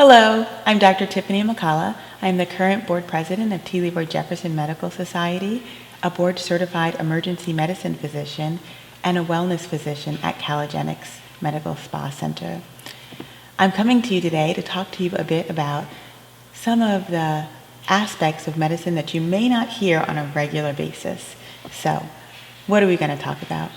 Hello, I'm Dr. Tiffany McCalla. I'm the current board president of T. Leroy Jefferson Medical Society, a board-certified emergency medicine physician, and a wellness physician at Callagenics Medical Spa Center. I'm coming to you today to talk to you a bit about some of the aspects of medicine that you may not hear on a regular basis. So, what are we going to talk about?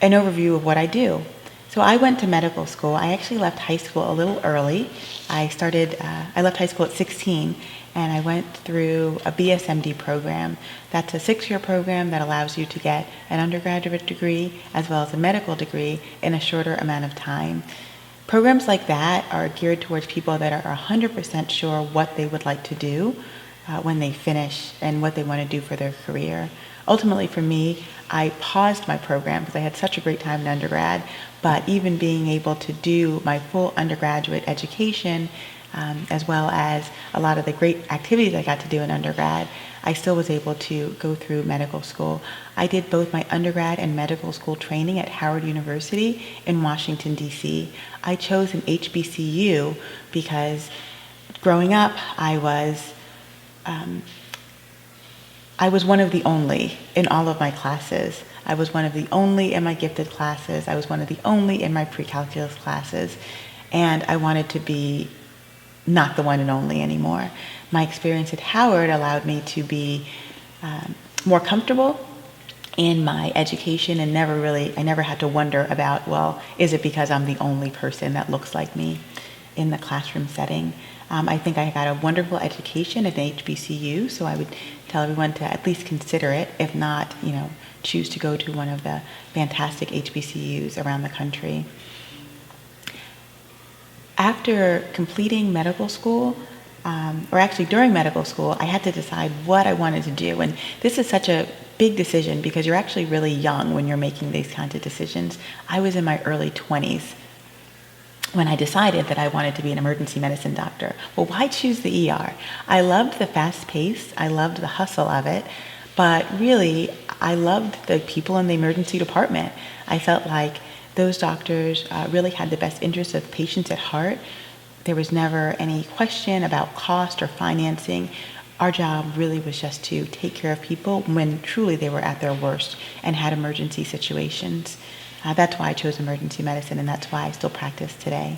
An overview of what I do. So I went to medical school. I actually left high school a little early. I left high school at 16, and I went through a BSMD program. That's a 6-year program that allows you to get an undergraduate degree as well as a medical degree in a shorter amount of time. Programs like that are geared towards people that are 100% sure what they would like to do when they finish and what they want to do for their career. Ultimately, for me, I paused my program because I had such a great time in undergrad, but even being able to do my full undergraduate education, as well as a lot of the great activities I got to do in undergrad, I still was able to go through medical school. I did both my undergrad and medical school training at Howard University in Washington, D.C. I chose an HBCU because growing up, I was one of the only in all of my classes. I was one of the only in my gifted classes. I was one of the only in my pre-calculus classes. And I wanted to be not the one and only anymore. My experience at Howard allowed me to be more comfortable in my education and I never had to wonder about, well, is it because I'm the only person that looks like me in the classroom setting? I think I got a wonderful education at an HBCU, so I would tell everyone to at least consider it, if not, choose to go to one of the fantastic HBCUs around the country. After completing medical school, or actually during medical school, I had to decide what I wanted to do. And this is such a big decision because you're actually really young when you're making these kinds of decisions. I was in my early 20s when I decided that I wanted to be an emergency medicine doctor. Well, why choose the ER? I loved the fast pace, I loved the hustle of it, but really, I loved the people in the emergency department. I felt like those doctors really had the best interests of patients at heart. There was never any question about cost or financing. Our job really was just to take care of people when truly they were at their worst and had emergency situations. That's why I chose emergency medicine, and that's why I still practice today.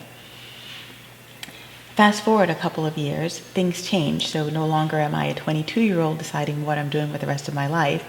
Fast forward a couple of years, things change. So no longer am I a 22-year-old deciding what I'm doing with the rest of my life.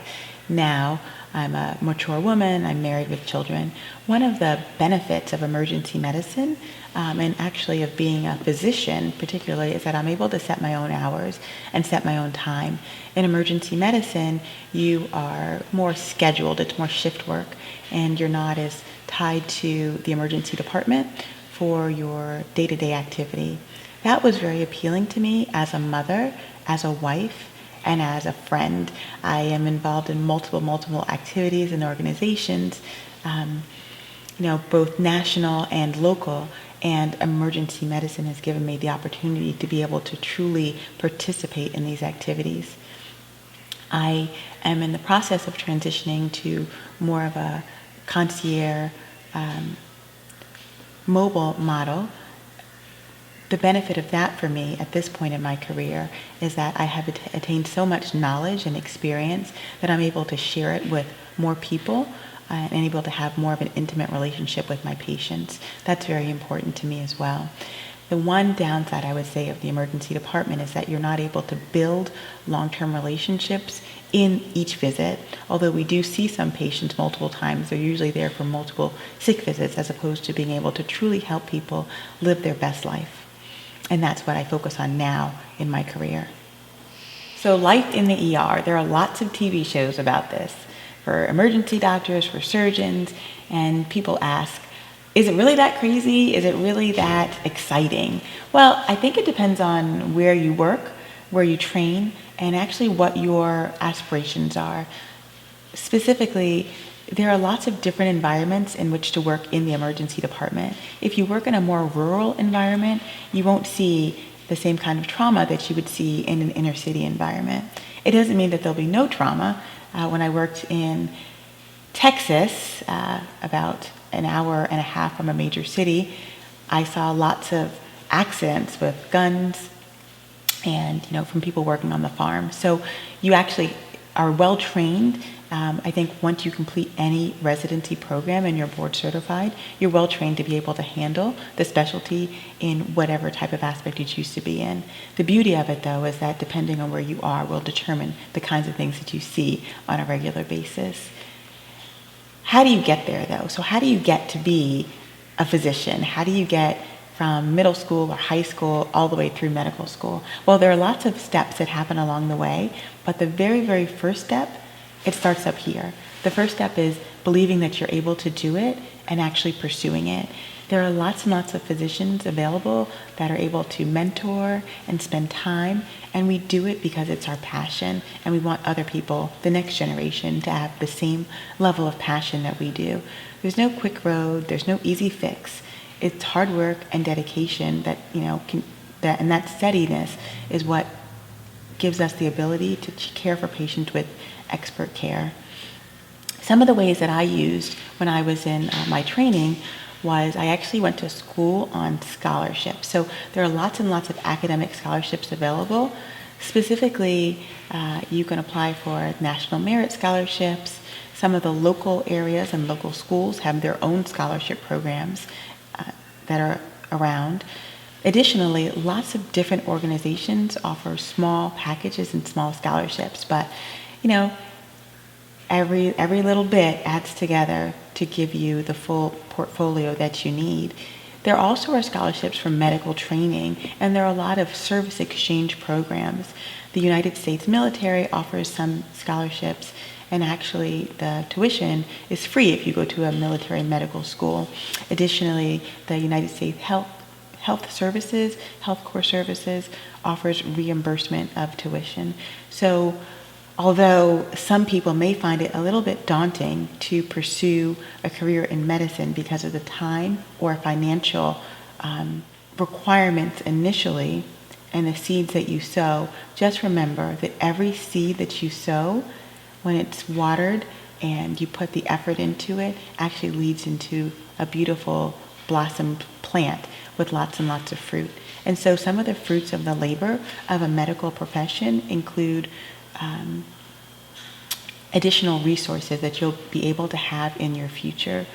Now I'm a mature woman, I'm married with children. One of the benefits of emergency medicine, and actually of being a physician particularly, is that I'm able to set my own hours and set my own time. In emergency medicine, you are more scheduled, it's more shift work, and you're not as tied to the emergency department for your day-to-day activity. That was very appealing to me as a mother, as a wife, and as a friend. I am involved in multiple activities and organizations, both national and local, and emergency medicine has given me the opportunity to be able to truly participate in these activities. I am in the process of transitioning to more of a concierge mobile model. The benefit of that for me at this point in my career is that I have attained so much knowledge and experience that I'm able to share it with more people and able to have more of an intimate relationship with my patients. That's very important to me as well. The one downside I would say of the emergency department is that you're not able to build long-term relationships in each visit. Although we do see some patients multiple times, they're usually there for multiple sick visits as opposed to being able to truly help people live their best life. And that's what I focus on now in my career. So life in the ER, there are lots of TV shows about this for emergency doctors, for surgeons, and people ask, is it really that crazy? Is it really that exciting? Well, I think it depends on where you work, where you train, and actually what your aspirations are. Specifically, there are lots of different environments in which to work in the emergency department. If you work in a more rural environment, you won't see the same kind of trauma that you would see in an inner city environment. It doesn't mean that there'll be no trauma. When I worked in Texas, about an hour and a half from a major city, I saw lots of accidents with guns and, from people working on the farm. So you actually are well trained. I think once you complete any residency program and you're board certified, you're well trained to be able to handle the specialty in whatever type of aspect you choose to be in. The beauty of it, though, is that depending on where you are will determine the kinds of things that you see on a regular basis. How do you get there, though? So how do you get to be a physician? How do you get from middle school or high school all the way through medical school? Well, there are lots of steps that happen along the way, but the very, very first step, it starts up here. The first step is believing that you're able to do it and actually pursuing it. There are lots and lots of physicians available that are able to mentor and spend time, and we do it because it's our passion, and we want other people, the next generation, to have the same level of passion that we do. There's no quick road, there's no easy fix. It's hard work and dedication that, and that steadiness is what gives us the ability to care for patients with expert care. Some of the ways that I used when I was in my training was I actually went to school on scholarships. So there are lots and lots of academic scholarships available. Specifically, you can apply for national merit scholarships. Some of the local areas and local schools have their own scholarship programs that are around. Additionally, lots of different organizations offer small packages and small scholarships, but every little bit adds together to give you the full portfolio that you need. There also are scholarships for medical training, and there are a lot of service exchange programs. The United States military offers some scholarships, and actually the tuition is free if you go to a military medical school. Additionally, the United States Health Corps Services offers reimbursement of tuition. So although some people may find it a little bit daunting to pursue a career in medicine because of the time or financial requirements initially and the seeds that you sow, just remember that every seed that you sow, when it's watered and you put the effort into it, actually leads into a beautiful blossomed plant with lots and lots of fruit. And so some of the fruits of the labor of a medical profession include additional resources that you'll be able to have in your future.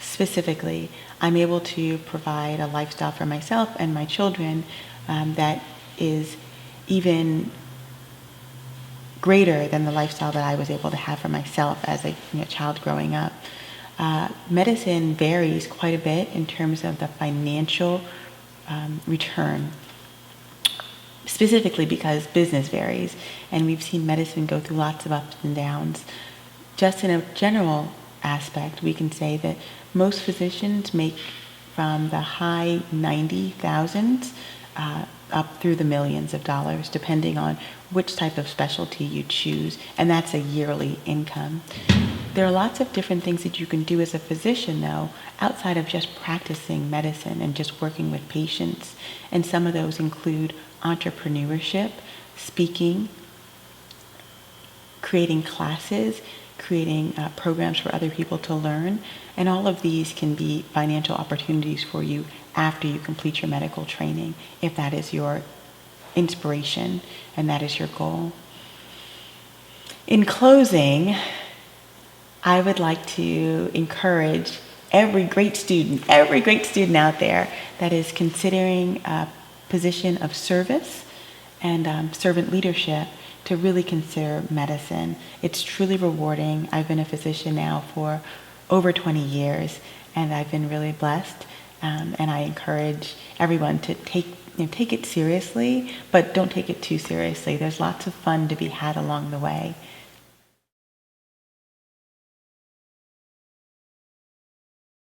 Specifically, I'm able to provide a lifestyle for myself and my children that is even greater than the lifestyle that I was able to have for myself as a child growing up. Medicine varies quite a bit in terms of the financial return, specifically because business varies, and we've seen medicine go through lots of ups and downs. Just in a general aspect, we can say that most physicians make from the high 90,000s up through the millions of dollars, depending on which type of specialty you choose, and that's a yearly income. There are lots of different things that you can do as a physician, though, outside of just practicing medicine and just working with patients, and some of those include entrepreneurship, speaking, creating classes, creating programs for other people to learn, and all of these can be financial opportunities for you after you complete your medical training, if that is your inspiration and that is your goal. In closing, I would like to encourage every great student out there that is considering a position of service and servant leadership to really consider medicine. It's truly rewarding. I've been a physician now for over 20 years, and I've been really blessed. And I encourage everyone to take it seriously, but don't take it too seriously. There's lots of fun to be had along the way.